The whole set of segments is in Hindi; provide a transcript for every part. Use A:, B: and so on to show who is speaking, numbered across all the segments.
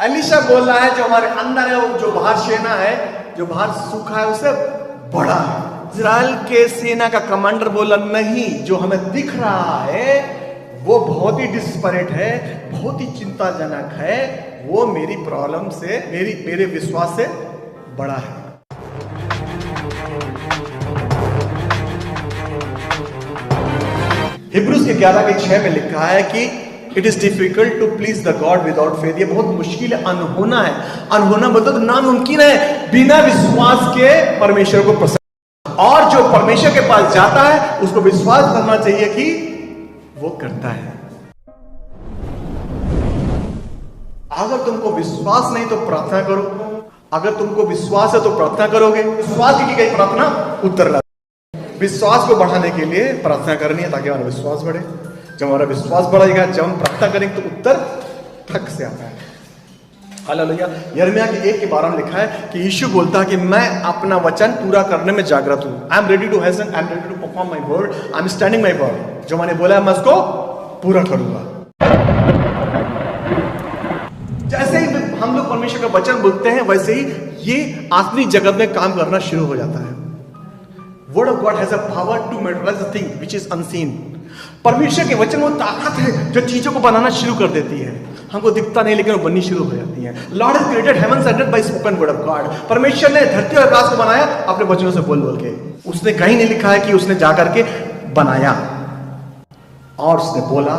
A: एलिशा बोल रहा है जो हमारे अंदर है, वो जो बाहर सेना है, जो बाहर सूखा है, उससे बड़ा है। इजराइल के सेना का कमांडर बोला नहीं, जो हमें दिख रहा है वो बहुत ही डिस्परेट है, बहुत ही चिंताजनक है, वो मेरी प्रॉब्लम से, मेरे विश्वास से बड़ा है। हिब्रूज के 11:6 में लिखा है कि it is difficult to please the God without faith. ये बहुत मुश्किल है, अनहोना है। अनहोना मतलब नामुमकिन है बिना विश्वास के परमेश्वर को प्रसन्न। और जो परमेश्वर के पास जाता है उसको विश्वास करना चाहिए कि वो करता है। अगर तुमको विश्वास नहीं तो प्रार्थना करो, अगर तुमको विश्वास है तो प्रार्थना करोगे। विश्वास की गई प्रार्थना उत्तर ला। विश्वास को बढ़ाने के लिए प्रार्थना करनी है ताकि हमारा विश्वास बढ़े। जब हमारा विश्वास बढ़ेगा, जब हम प्रार्थना करेंगे तो उत्तर ठक से आता है। हालेलुया। यिर्मयाह के 1:12 में लिखा है कि यीशु बोलता है कि मैं अपना वचन पूरा करने में जागृत हूं। I am ready to hasten, I am ready to perform my word, I am standing my word. जो मैंने बोला है मैं उसको पूरा करूंगा। जैसे ही हम लोग परमेश्वर का वचन बोलते हैं, वैसे ही ये आत्मिक जगत में काम करना शुरू हो जाता है। Word of God has a power to materialise the thing which is unseen. परमेश्वर के वचन वो ताकत है जो चीजों को बनाना शुरू कर देती है। हमको दिखता नहीं लेकिन वो बननी शुरू हो जाती है। Lord has created heavens and earth by spoken word of God. परमेश्वर ने धरती और आकाश को बनाया अपने वचनों से बोल बोल के। उसने कहीं नहीं लिखा है कि उसने जाकर के बनाया, और उसने बोला।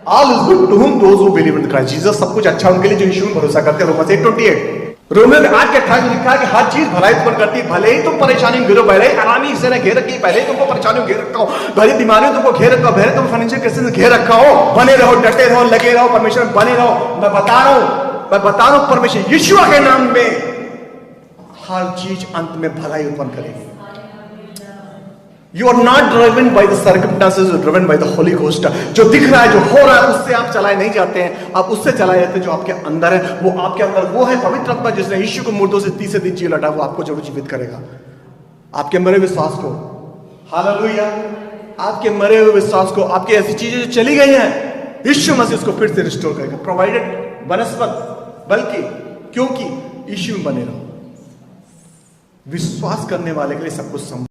A: All is good to whom those who believe in Christ Jesus। सब कुछ अच्छा उनके लिए जो यीशु में भरोसा करते हैं। रोमन्स 8:28। रोमियो 8:28 में लिखा है कि हर चीज भलाई उत्पन्न करती है। भले ही तुम परेशानी में गिरो, भले ही आरामी इससे ने घेर रखी, पहले ही तुमको परेशानी में घेर रखा हो, भले बीमारियों तुमको घेर रखा हो, भले तुम फाइनेंशियल क्राइसिस में घेर रखा हो, बने रहो, डटे रहो, लगे रहो, परमेश्वर में बने रहो। मैं बता रहा हूं परमेश्वर यीशु के नाम में हर चीज अंत में भलाई उत्पन्न करेगी। You are not driven by the circumstances, you are driven by the Holy Ghost। जो दिख रहा है, जो हो रहा है, उससे आप चलाए नहीं जाते हैं, आप उससे चलाए जाते हैं जो आपके अंदर है। वो आपके अंदर वो है पवित्र आत्मा जिसने यीशु को मुर्दों से तीसरे दिन जी लौटा, वो आपको जरूर जीवित करेगा। आपके मरे हुए विश्वास को, हालेलुया, आपके मरे हुए विश्वास को, आपकी ऐसी चीजें जो चली गई हैं, यीशु मसीह उसको फिर से रिस्टोर करेगा। प्रोवाइडेड बनस्पत, बल्कि क्योंकि यीशु में बने रहो। विश्वास करने वाले के लिए सब कुछ संभव।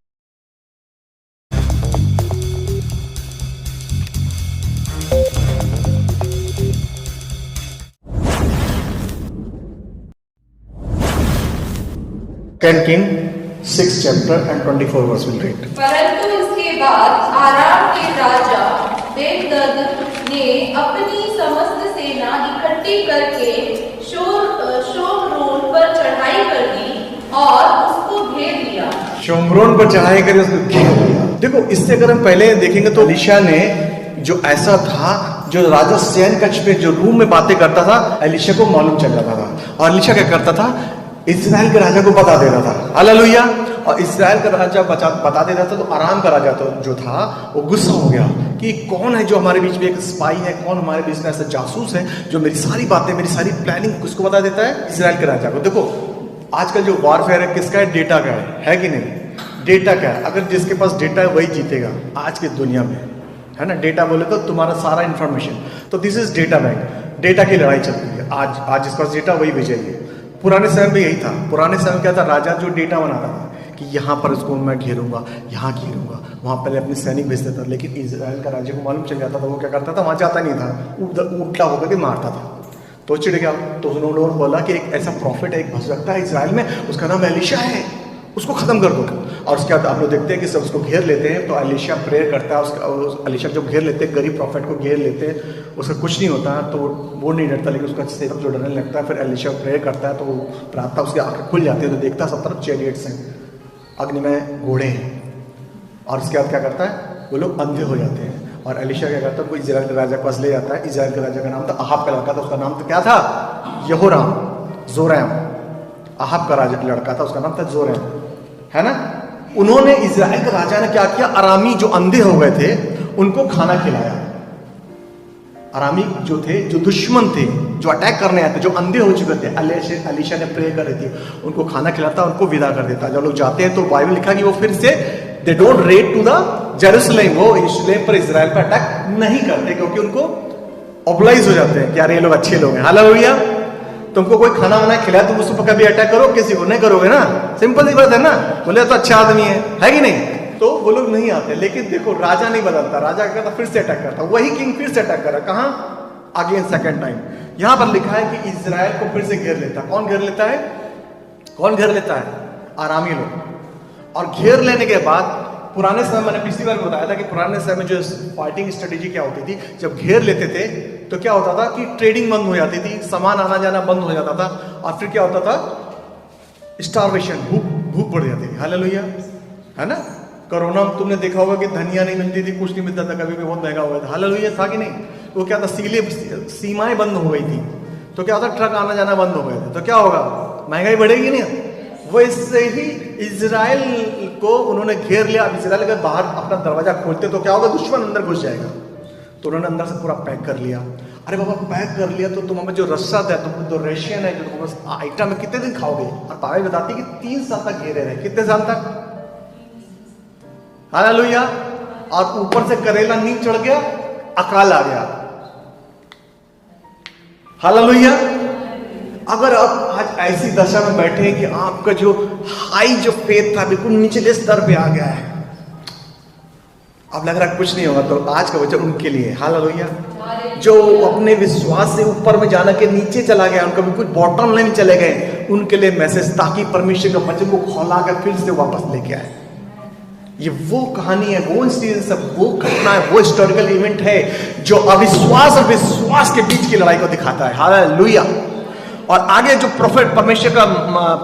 A: King 6 chapter and 24 verse will read।
B: परंतु इसके बाद आराम के राजा बेदद ने अपनी समस्त सेना इकट्ठी करके शोम्रोन पर चढ़ाई कर दी और उसको घेर लिया।
A: शोम्रोन पर चढ़ाई करके उसको घेर लिया। देखो, इससे अगर हम पहले देखेंगे तो एलीशा ने जो ऐसा था, जो राजा सैन कक्ष पे जो रूम में बातें करता था, एलीशा को मालूम चल जाता था। और एलीशा क्या करता था, इस्राएल के राजा को बता देता था। हालेलुया। और इस्राएल का राजा बता देता था तो आराम का राजा तो जो था वो गुस्सा हो गया कि कौन है जो हमारे बीच में एक स्पाई है, कौन हमारे बीच में ऐसा जासूस है जो मेरी सारी बातें, मेरी सारी प्लानिंग किसको बता देता है, इस्राएल के राजा को। देखो, आजकल जो वॉरफेयर है किसका है, डेटा का है कि नहीं? डेटा का है। अगर जिसके पास डेटा है वही जीतेगा आज की दुनिया में, है ना। डेटा बोले तो तुम्हारा सारा इंफॉर्मेशन, तो this is data bank. Data की लड़ाई चलती है आज जिसके पास डेटा वही विजयी है। पुराने समय में यही था। पुराने समय में क्या था, राजा जो डेटा बनाता था कि यहाँ पर इसको मैं घेरूंगा, यहाँ घेरूंगा, वहां पहले अपने सैनिक भेजता था। लेकिन इजराइल का राजा को मालूम चल जाता था, वो क्या करता था, वहां जाता नहीं था, उल्टा होकर के मारता था। तो चिढ़ गया, तो उन्होंने बोला कि एक ऐसा प्रॉफिट है, एक भविष्यवक्ता है इजराइल में, उसका नाम एलीशा है, उसको खत्म कर दो। और उसके बाद आप लोग देखते हैं कि सब उसको घेर लेते हैं। तो एलीशा प्रेयर करता है, उसका एलीशा जब घेर लेते हैं, गरीब प्रॉफिट को घेर लेते हैं, उसका कुछ नहीं होता, तो वो नहीं डरता, लेकिन उसका सेवक जो डरने लगता है। फिर एलीशा प्रेयर करता है, तो वो प्रार्थना उसकी आंखें खुल जाती है, तो देखता है सब तरफ चैरियट्स हैं, अग्नि में घोड़े हैं। और उसके बाद क्या करता है, वो लोग अंधे हो जाते हैं। और एलीशा क्या करता है, वो इजराइल के राजा के पास ले जाता है। इजराइल के राजा का नाम था अहाब का लड़का था, उसका नाम तो क्या था, यहोराम, जोराम। अहाब का राजा लड़का था, उसका नाम था जोराम, है ना। उन्होंने, इजराइल के राजा ने क्या किया, अरामी जो अंधे हो गए थे उनको खाना खिलाया। अरामी जो थे, जो दुश्मन थे, जो अटैक करने आए थे, जो अंधे हो चुके थे, एलीशा ने प्रे कर रही थी, उनको खाना खिलाता, उनको विदा कर देता। जब लोग जाते हैं तो बाइबल लिखा कि वो फिर से they don't red to the Jerusalem, वो यरूशलेम पर इजराइल पर अटैक नहीं करते, क्योंकि उनको ऑब्लाइज हो जाते हैं कि यार ये लोग अच्छे लोग हैं। हालेलुया। तुमको कोई खाना वाना खिलाए तुम उस पर कभी अटैक करो किसी को? नहीं करोगे ना, सिंपल सी बात है ना। बोले तो अच्छा आदमी है कि नहीं? तो वो लोग नहीं आते। लेकिन देखो राजा नहीं बदलता, राजा क्या करता, फिर से अटैक करता। वही किंग फिर से अटैक करा, कहां? Again second time. यहां पर लिखा है कि इजराइल को फिर से घेर लेता। कौन घेर लेता है? कौन घेर लेता है? आरामी लोग। और घेर लेने के बाद पुराने समय, मैंने पिछली बार बताया था कि पुराने समय में जो फाइटिंग स्ट्रेटेजी क्या होती थी, जब घेर लेते थे तो क्या होता था कि ट्रेडिंग बंद हो जाती थी, सामान आना जाना बंद हो जाता था, और फिर क्या होता था? स्टारवेशन, भूख बढ़ जाती थी। हालेलुया, है ना? कोरोना में तुमने देखा होगा कि धनिया नहीं मिलती थी, कुछ नहीं मिलता था, कभी भी बहुत महंगा हो गया था। हालेलुया, था कि नहीं? वो क्या था, सीमाएं बंद हो गई थी, तो क्या होता, ट्रक आना जाना बंद हो गए थे, तो क्या होगा, महंगाई बढ़ेगी नहीं। वैसे ही इजराइल को उन्होंने घेर लिया। अब इजराइल अगर बाहर अपना दरवाजा खोलते तो क्या होगा, दुश्मन अंदर घुस जाएगा। तो उन्होंने अंदर से पूरा पैक कर लिया। अरे बाबा पैक कर लिया तो तुम्हारा जो रसद है, तुम जो रेशियन है, जो तुम्हारा आइटम है, कितने दिन खाओगे? और बाइबल बताती है कि 3 साल तक घेरे रहे। कितने साल तक? हालेलुया। और ऊपर से करेला नींद चढ़ गया, अकाल आ गया। हालेलुया। अगर आप आज ऐसी दशा में बैठे हैं कि आपका जो हाई जो फेथ था बिल्कुल निचले स्तर पे आ गया है, अब लग रहा कुछ नहीं होगा, तो आज का वचन उनके लिए। हालेलुया। जो अपने विश्वास से ऊपर में जाना के नीचे चला गया, उनका बिल्कुल बॉटम लाइन चले गए, उनके लिए मैसेज, ताकि परमेश्वर का वचन को खोला कर फिर से वापस लेके आए। ये वो कहानी है, वो इंसिडेंस है, वो घटना है, वो हिस्टोरिकल इवेंट है जो अविश्वास और विश्वास के बीच की लड़ाई को दिखाता है। हालेलुया। और आगे जो प्रोफेट, परमेश्वर का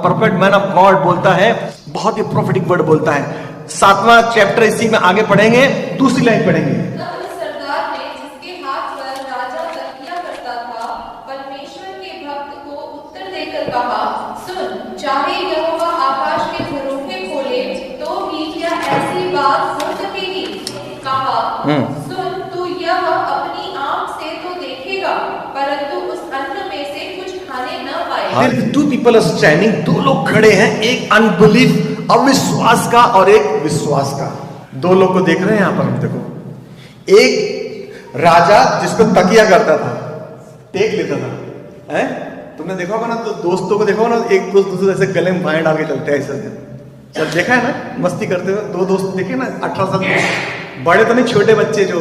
A: प्रोफेट, मैन ऑफ गॉड बोलता है, बहुत ही प्रोफेटिक वर्ड बोलता है। 7वां चैप्टर इसी में आगे पढ़ेंगे, दूसरी लाइन पढ़ेंगे।
B: तब उस सरदार ने, जिसके हाथ पर राजा तकिया करता था, परमेश्वर के भक्त को उत्तर देकर कहा, सुन, चाहे यहोवा आकाश के झरोखे खोले तो भी क्या ऐसी बात हो सकेगी? कहा, सुन, तू यह अपनी आंख से तो देखेगा, परंतु उस अन्न में से कुछ खाने न पाएगा।
A: टू पीपल आर स्टैंडिंग, दो लोग खड़े हैं, एक अनबिलीफ, अविश्वास का, और एक विश्वास का। दो लोग को देख रहे हैं यहां पर हम। देखो, एक राजा जिसको तकिया करता था, टेक लेता था, है? तुमने देखा होगा ना, तो दोस्तों को देखा होगा ना, एक दोस्त दूसरे ऐसे गले में बाएं डाल के चलते हैं ऐसे। सब देखा है ना, मस्ती करते हुए। दो दोस्त देखे ना, 18 साल के, बड़े तो नहीं, छोटे बच्चे जो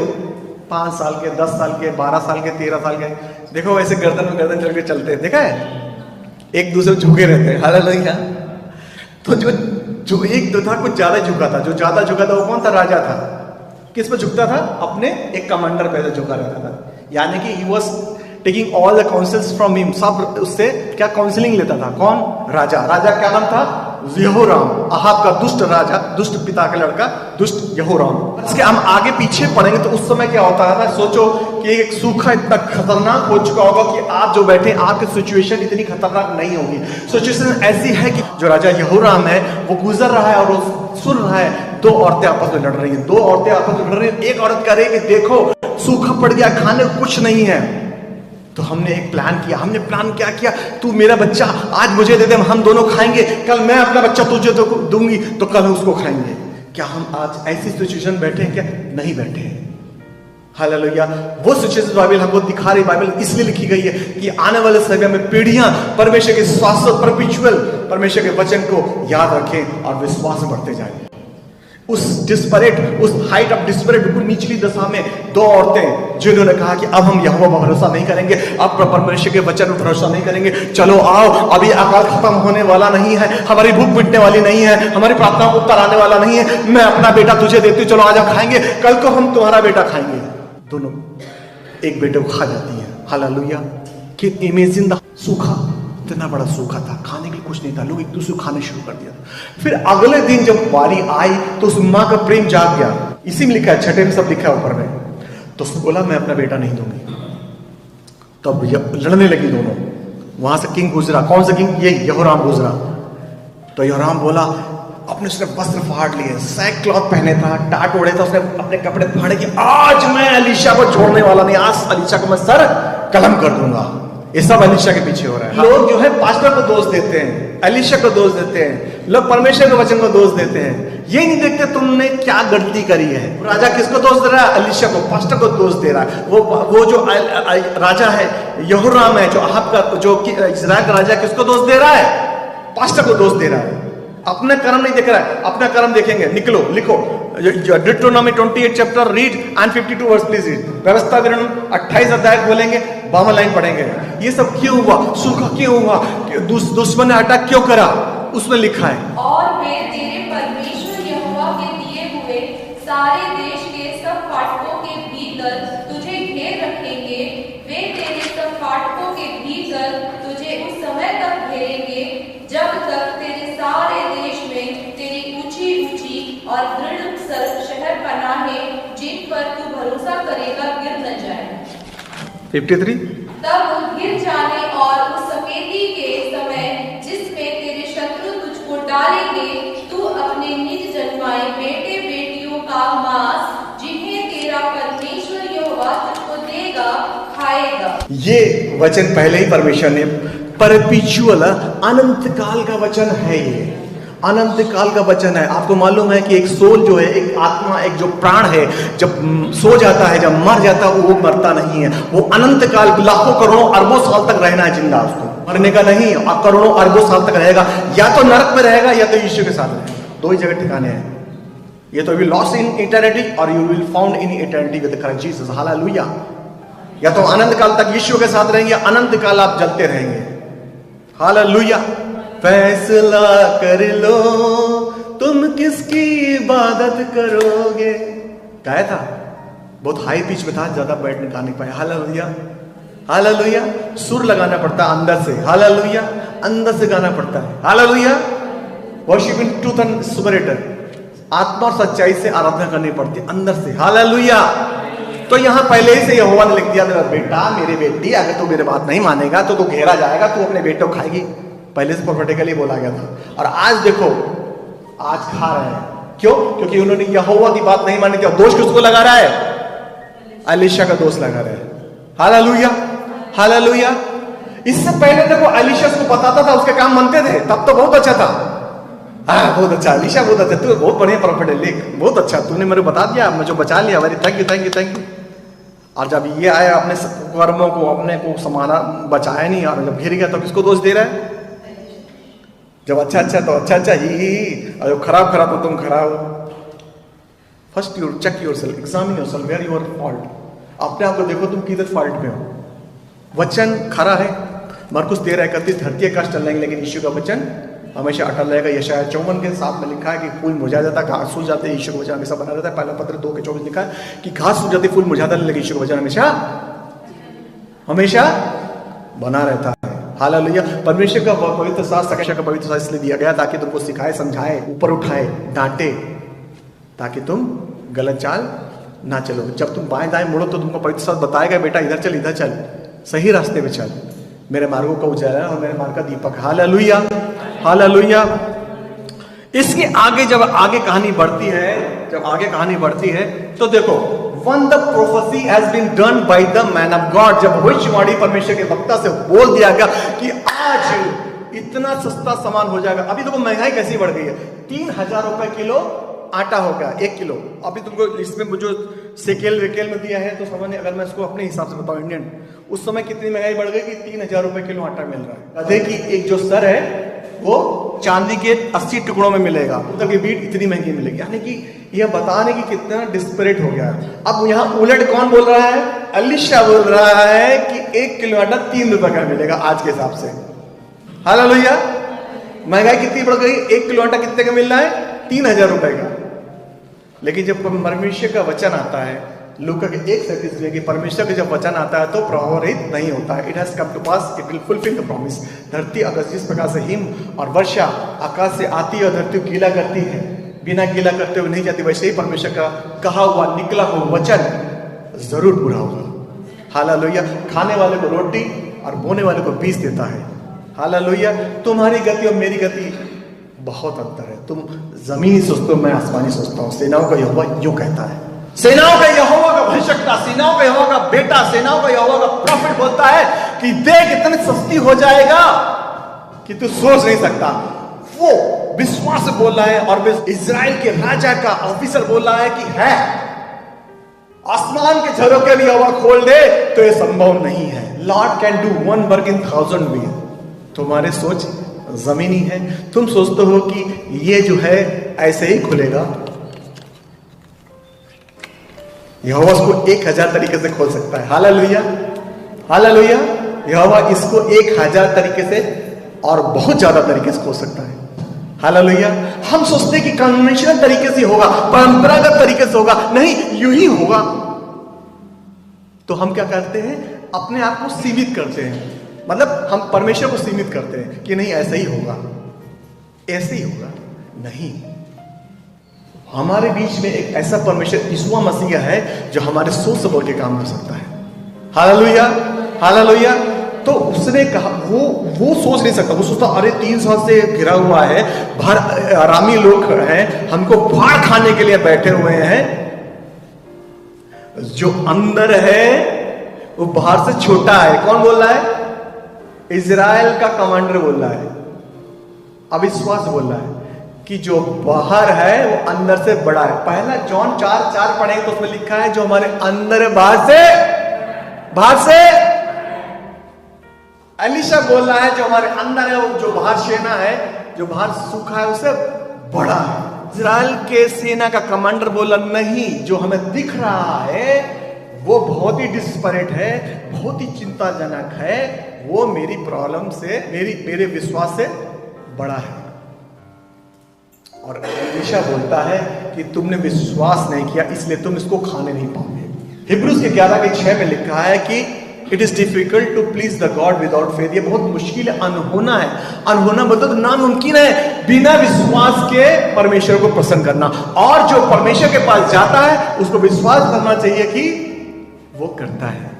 A: 5 साल के, 10 साल के, 12 साल के, 13 साल के, देखो वैसे गर्दन में गर्दन चल के चलते हैं। देखा है? एक दूसरे झुके रहते हैं। हालेलुया। तो जो एक तो था कुछ ज्यादा झुका था, जो ज्यादा झुका था वो कौन था? राजा था। किस पे झुकता था? अपने एक कमांडर पे झुका रहता था। यानी कि he was taking all the councils from him, सब उससे क्या काउंसलिंग लेता था। कौन? राजा। राजा क्या नाम था? यहोराम, अहाब का दुष्ट राजा, दुष्ट पिता का लड़का, दुष्ट यहोराम। इसके हम आगे पीछे पढ़ेंगे तो उस समय क्या होता था। सोचो कि एक सूखा इतना खतरनाक हो चुका होगा कि आप जो बैठे, आपकी सिचुएशन इतनी खतरनाक नहीं होगी। सिचुएशन ऐसी है कि जो राजा यहोराम है वो गुजर रहा है और वो सुन रहा है, 2 औरतें आपस में लड़ रही हैं। 2 औरतें आपस में लड़ रही हैं। एक औरत कह रही है कि देखो सूखा पड़ गया, खाने को कुछ नहीं है। तो हमने एक प्लान किया। हमने प्लान क्या किया, तू मेरा बच्चा आज मुझे दे दे, हम दोनों खाएंगे, कल मैं अपना बच्चा तुझे दूंगी, तो कल उसको खाएंगे। क्या हम आज ऐसी सिचुएशन बैठे हैं? क्या नहीं बैठे हैं। हालेलुया। वो सिचुएशन बाइबल हमको दिखा रही। बाइबल इसलिए लिखी गई है कि आने वाले समय में पीढ़ियां परमेश्वर के शाश्वत, परपेचुअल परमेश्वर के वचन को याद रखें और विश्वास में बढ़ते जाएं। उस डिस्परेट, उस हाइट ऑफ डिस्परेट, बिल्कुल निचली दशा में 2 औरतें जिन्होंने कहा कि अब हम यहोवा पर भरोसा नहीं करेंगे, अब परमेश्वर के वचन पर भरोसा नहीं करेंगे। चलो आओ, अभी अकाल खत्म होने वाला नहीं है, हमारी भूख मिटने वाली नहीं है, हमारी प्रार्थना को उत्तर आने वाला नहीं है। मैं अपना बेटा तुझे देती हूँ, चलो आज हम खाएंगे, कल को हम तुम्हारा बेटा खाएंगे। दोनों एक बेटे को खा जाती है। हालेलुया। कि इमेजिन द सूखा, इतना बड़ा सूखा था, खाने के लिए कुछ नहीं था, लोग एक दूसरे को खाने शुरू कर दिया। फिर अगले दिन जब बारी आई तो उस माँ का प्रेम जाग गया। इसी में लिखा है, 6 में सब लिखा है ऊपर में। तो उसने बोला मैं अपना बेटा नहीं दूंगी। तब लड़ने लगी दोनों। वहां से किंग गुजरा। कौन सा किंग? ये यहोराम गुजरा। तो यहोराम बोला, अपने उसने वस्त्र फाड़ लिए, सैक क्लॉथ पहने था, टाट ओढ़े था, उसने अपने कपड़े फाड़े कि आज मैं एलीशा को छोड़ने वाला नहीं, आज एलीशा को मैं सर कलम कर दूंगा। ये सब एलीशा के पीछे हो रहा है। लोग जो है पास्टर को दोष देते हैं, एलीशा को दोष देते हैं, लोग परमेश्वर के वचन को दोष देते हैं, ये नहीं देखते तुमने क्या गलती करी है। राजा किसको दोष दे रहा है? एलीशा को, पास्टर को दोष दे रहा है। वो जो राजा है यहोराम है, जो अहाब का, जो इस्राएल का राजा, किसको दोष दे रहा है? पास्टर को दोष दे रहा है। अपना कर्म नहीं देख रहा है, अपना कर्म देखेंगे। निकलो, लिखो Deuteronomy 28 chapter read and 52 verse please read. व्यवस्था विवरण 28 अध्याय खोलेंगे, 52 लाइन पढ़ेंगे। ये सब क्यों हुआ? सूखा क्यों हुआ? दुश्मन ने अटैक क्यों करा? उसमें लिखा है,
B: और वे तेरे परमेश्वर यहोवा के दिए हुए सारे देश के सब फाटकों के भीतर तुझे घेर रखेंगे। वे तेरे सब फाटकों के भीतर तुझे उस समय तक घेरेंगे जब तक तेरे सारे देश में तेरी ऊंची ऊंची और दृढ़ शहर पनाहें जिन पर तू भरोसा करेगा गिर न जाए।
A: 53
B: तब गिर जाने और उस सकेती के समय जिसमें तेरे शत्रु तुझको डालेंगे, तू अपने निज जन्माए बेटे बेटियों का मांस जिन्हें तेरा परमेश्वर यहोवा तुझको देगा खाएगा। ये
A: वचन पहले ही परमेश्वर ने परपेचुअल अनंत काल का वचन है। ये अनंत काल का वचन है। आपको मालूम है कि एक सोल जो है, एक आत्मा, एक जो प्राण है, जब सो जाता है, जब मर जाता है, वो मरता नहीं है। वो अनंत काल, लाखों करोड़ों अरबों साल तक रहना है जिंदा, उसको मरने का नहीं। और करोड़ों अरबों साल तक रहेगा, या तो नरक में रहेगा या तो यीशु के साथ रहेगा। दो ही जगह ठिकाने हैं। ये तो विल लॉस्ट इन इटर्निटी और you will found in eternity with Christ Jesus. Hallelujah. या तो अनंत काल तक यीशु के साथ रहेंगे, अनंत काल आप जलते रहेंगे। हालेलुया। फैसला कर लो तुम किसकी इबादत करोगे। गाया था, बहुत हाई पिच में था, ज्यादा बैठ नहीं गा नहीं पाया। Hallelujah, hallelujah. सुर लगाना पड़ता है अंदर से। हालेलुया, अंदर से गाना पड़ता है। Hallelujah. Worship in truth and spirit, आत्मा और सच्चाई से आराधना करनी पड़ती है अंदर से। हालेलुया। तो यहां पहले ही से यहोवा ने लिख दिया, मेरा बेटा, मेरी बेटी, अगर तू मेरी बात नहीं मानेगा तो तू घेरा जाएगा, तू अपने बेटे को खाएगी। पहले से प्रोफेटिकली बोला गया था। और आज देखो, आज खा रहे हैं। क्यों? क्योंकि उन्होंने यहोवा की बात नहीं मानी थी। और दोष किसको लगा रहा है? एलीशा का दोष लगा रहा है। Hallelujah, hallelujah. इससे पहले देखो, एलीशा को बताता था, उसके काम मनते थे, तब तो बहुत अच्छा था। हाँ, बहुत अच्छा एलीशा, बहुत अच्छा, तू बहुत बढ़िया प्रॉफिट है, लिख, बहुत अच्छा, तूने मेरे बता दिया, मुझे बचा लिया, very thank you, thank you, thank you. और जब ये आया, अपने कर्मों को, अपने को संभाला, बचाया नहीं, और जब घिर गया तो किसको दोष दे रहा है? जब अच्छा अच्छा तो अच्छा अच्छा ही, और जब खराब खराब तो तुम खराब। First you check yourself, examine yourself, where your fault. अपने आप को देखो, तुम किधर फॉल्ट में हो। वचन खरा है, मरकुस 13:31, धरती आकाश टल जाएंगे लेकिन यीशु का वचन हमेशा अटल रहेगा। यशाया 54 के 7 में लिखा है कि फूल मुरझा जाता, घास सूख जाते, यीशु का वचन हमेशा बना रहता है। पहला पत्र 2:24 लिखा है कि घास सूख जाती, फूल मुरझाता, लेकिन यीशु का वचन हमेशा हमेशा बना रहता है। हालेलुया। परमेश्वर का पवित्र शास्त्र, का पवित्र शास्त्र इसलिए दिया गया ताकि तुमको सिखाए, समझाए, ऊपर उठाए, डांटे, ताकि तुम गलत चाल ना चलो। जब तुम बाएं दाएं मुड़ो तो तुमको पवित्र शास्त्र बताएगा, बेटा इधर चल, इधर चल, सही रास्ते पे चल, मेरे मार्गों का उजाला और मेरे मार्ग का दीपक। Hallelujah, hallelujah. इसके आगे जब आगे कहानी बढ़ती है, जब आगे कहानी बढ़ती है तो देखो, when the prophecy has been done by the man of God, जब भविष्यवाणी परमेश्वर के वक्ता से बोल दिया गया कि आज इतना सस्ता सामान हो जाएगा। अभी देखो महंगाई कैसी बढ़ गई है, 3000 रुपए किलो आटा हो गया, 1 किलो। अभी तुमको इसमें जो सेकेल वेकेल में दिया है तो समझ, अगर मैं इसको अपने हिसाब से बताऊं इंडियन, उस समय कितनी महंगाई बढ़ गई कि 3000 रुपए किलो आटा मिल रहा है। गधे की एक जो सर है वो चांदी के 80 टुकड़ों में मिलेगा, तब ये बीट इतनी महंगी मिलेगी। यानी कि यह बताने की कितना डिस्परेट हो गया है। अब यहाँ उलट कौन बोल रहा है? एलीशा बोल रहा है कि 1 किलो आटा 3 रुपए का मिलेगा आज के हिसाब से। हालेलुया। महंगाई कितनी बढ़ गई, 1 किलो आटा कितने का मिल रहा है? 3000 रुपए का। लेकिन जब परमेश्वर का वचन आता है, लूका के 1:37 में कि परमेश्वर का जब वचन आता है तो प्रभावरहित नहीं होता है। It has come to pass, it will fulfil the promise. धरती अगर जिस प्रकार से हिम और वर्षा आकाश से आती है और धरती को गीला करती है, बिना गीला करते हुए नहीं जाती, वैसे ही परमेश्वर का कहा हुआ, निकला हुआ वचन जरूर पूरा होगा। हालेलुया। खाने वाले को रोटी और बोने वाले को बीज देता है। हालेलुया। तुम्हारी गति और मेरी गति बहुत अंतर है। तुम जमीनी सोचते हो, मैं आसमानी सोचता हूँ। सेनाओं का यहोवा यूं कहता है, सेनाओं का यहोवा का भविष्यवक्ता, सेनाओं का यहोवा का बेटा, सेनाओं का यहोवा का प्रॉफिट बोलता है कि देख इतनी सस्ती हो जाएगा कि तू सोच नहीं सकता। वो विश्वास से बोल रहा है और इजराइल के राजा का ऑफिसर बोल रहा है कि है, आसमान के झरोखे भी हवा खोल दे तो ये संभव नहीं है। Lord can do one work in 1000 वे। तुम्हारे सोच जमीनी है, तुम सोचते हो कि ये जो है ऐसे ही खुलेगा। यहोवा इसको 1000 तरीके से खोल सकता है। Hallelujah, hallelujah. यहोवा इसको 1000 तरीके से और बहुत ज्यादा तरीके से खोल सकता है। हालेलुया। हम सोचते हैं कि कन्वेंशनल तरीके से होगा, परंपरागत तरीके से होगा, नहीं यूं ही होगा। तो हम क्या करते हैं, अपने आप को सीमित करते हैं, मतलब हम परमेश्वर को सीमित करते हैं कि नहीं ऐसा ही होगा, ऐसे ही होगा। नहीं, हमारे बीच में एक ऐसा परमेश्वर यीशु मसीह है जो हमारे सोच से बोल के काम कर सकता है। Hallelujah, hallelujah. तो उसने कहा, वो सोच नहीं सकता, वो सोचता अरे 3 साल से घिरा हुआ है, बाहर आरामी लोग हैं, हमको फाड़ खाने के लिए बैठे हुए हैं। जो अंदर है वो बाहर से छोटा है। कौन बोल रहा है? इजराइल का कमांडर बोल रहा है, अविश्वास बोल रहा है कि जो बाहर है वो अंदर से बड़ा है। पहला जॉन 4:4 पढ़ेंगे तो उसमें लिखा है जो हमारे अंदर है बाहर से एलिशा बोल रहा है जो हमारे अंदर है वो जो बाहर सेना है, जो बाहर सूखा है उससे बड़ा है। इजराइल के सेना का कमांडर बोला नहीं, जो हमें दिख रहा है वो बहुत ही डिस्परेट है, बहुत ही चिंताजनक है, वो मेरी प्रॉब्लम से, मेरे विश्वास से बड़ा है। और एलिशा बोलता है कि तुमने विश्वास नहीं किया इसलिए तुम इसको खाने नहीं पाओगे। हिब्रूज के 11:6 में लिखा है कि it is difficult to please the God without faith. ये बहुत मुश्किल है, अनहोना है। अनहोना मतलब नामुमकिन है बिना विश्वास के परमेश्वर को प्रसन्न करना। और जो परमेश्वर के पास जाता है उसको विश्वास करना चाहिए कि वो करता है,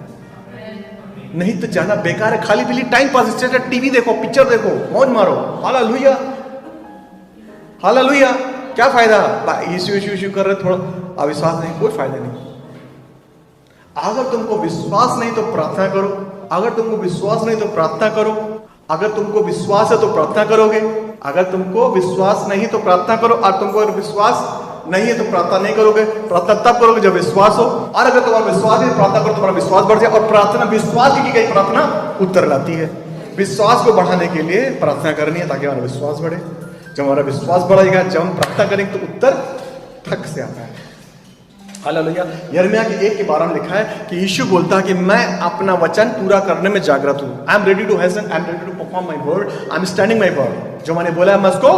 A: नहीं तो जाना बेकार है, खाली पीली टाइम पास। टीवी देखो, पिक्चर देखो, मौज मारो। Hallelujah, hallelujah. क्या फायदा? यीशु कर रहे, थोड़ा अविश्वास नहीं, कोई फायदा नहीं। अगर तुमको विश्वास नहीं तो प्रार्थना करो, अगर तुमको विश्वास नहीं तो प्रार्थना करो, अगर तुमको विश्वास है तो प्रार्थना करोगे, अगर तुमको विश्वास नहीं तो प्रार्थना करो, और तुमको विश्वास नहीं है तो प्रार्थना नहीं करोगे। प्रार्थना तब करोगे जब विश्वास हो, और अगर तुम्हारा विश्वास है प्रार्थना करो, तुम्हारा विश्वास बढ़ जाए। और प्रार्थना, विश्वास की गई प्रार्थना उत्तर लाती है। विश्वास को बढ़ाने के लिए प्रार्थना करनी है ताकि हमारा विश्वास बढ़े। जब हमारा विश्वास बढ़ेगा, जब हम प्रार्थना करेंगे तो उत्तर ठक से आता है। हालेलुया। यिर्मयाह के 1:12 में लिखा है कि यीशु बोलता है कि मैं अपना वचन पूरा करने में जागृत हूं। I am ready to hasten, I am ready to perform my word, I am standing my word. जो मैंने बोला है मैं उसको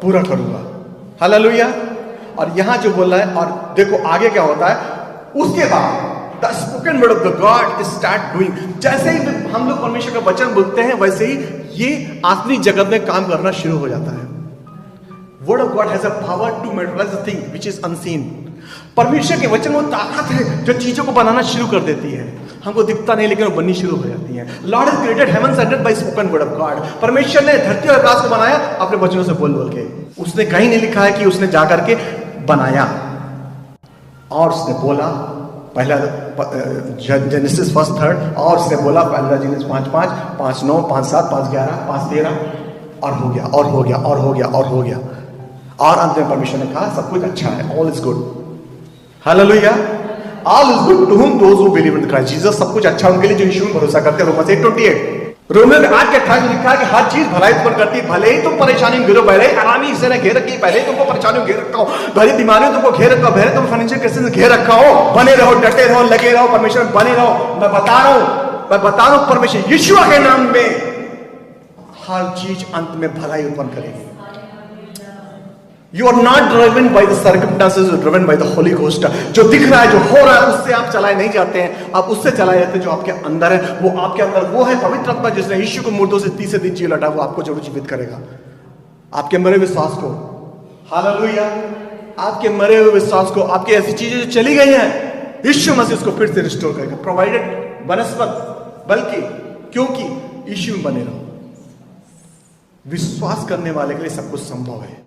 A: पूरा करूंगा। हालेलुया। और यहां जो बोल रहा है, और देखो आगे क्या होता है, उसके बाद the spoken word of the God start doing. जैसे ही हम लोग परमेश्वर का वचन बोलते हैं वैसे ही ये आत्मिक जगत में काम करना शुरू हो जाता है। Word of God has a power to materialise the thing which is unseen. परमेश्वर के वचन वो ताकत है जो चीजों को बनाना शुरू कर देती है। हमको दिखता नहीं लेकिन वो बननी शुरू हो जाती है। Lord has created heavens and earth by spoken word of God. परमेश्वर ने धरती और आकाश को बनाया अपने वचनों से बोल बोल के। उसने कहीं नहीं लिखा है कि उसने जाकर के बनाया, और उसने बोला पहला जेनेसिस 1:3, और उसने बोला पहला जेनेसिस 5:5, 5:9, 5:7, 5:11, 5:13, और हो गया और हो गया और हो गया और हो गया। और अंत में परमेश्वर ने कहा सब कुछ अच्छा है, all is good. Hallelujah. All is good to whom those who believe in Christ Jesus. सब कुछ अच्छा उनके लिए जो यीशु में भरोसा करते हैं। रोमन्स 8:28। रोमियो के 8:28 में लिखा है कि हर चीज भलाई उत्पन्न करती है। भले ही तुम परेशानी में गिरो, भले ही आरामी इससे ने घेर रखी, पहले ही तुमको परेशानी में घेर रखा हो, भले बीमारियों तुमको घेर रखा हो, भले तुम फाइनेंशियल क्राइसिस में घेर रखा हो, बने रहो, डटे रहो, लगे रहो, परमेश्वर में बने रहो। मैं बता रहा हूं परमेश्वर यीशु के नाम में हर चीज अंत में भलाई उत्पन्न करेगी। You are not driven by the circumstances, you are driven by the Holy Ghost. जो दिख रहा है, जो हो रहा है, उससे आप चलाए नहीं जाते हैं, आप उससे चलाए जाते हैं जो आपके अंदर है। वो आपके अंदर वो है पवित्र आत्मा जिसने यीशु को मुर्दों से तीसरे दिन जी लौटा, वो आपको जरूर जीवित करेगा। आपके मरे विश्वास को, हालेलुया, आपके मरे हुए विश्वास को, आपकी ऐसी चीजें जो चली गई हैं, यीशु मसीह उसको फिर से रिस्टोर करेगा। प्रोवाइडेड बनस्पत, बल्कि क्योंकि यीशु में बने रहो। विश्वास करने वाले के लिए सब कुछ संभव है।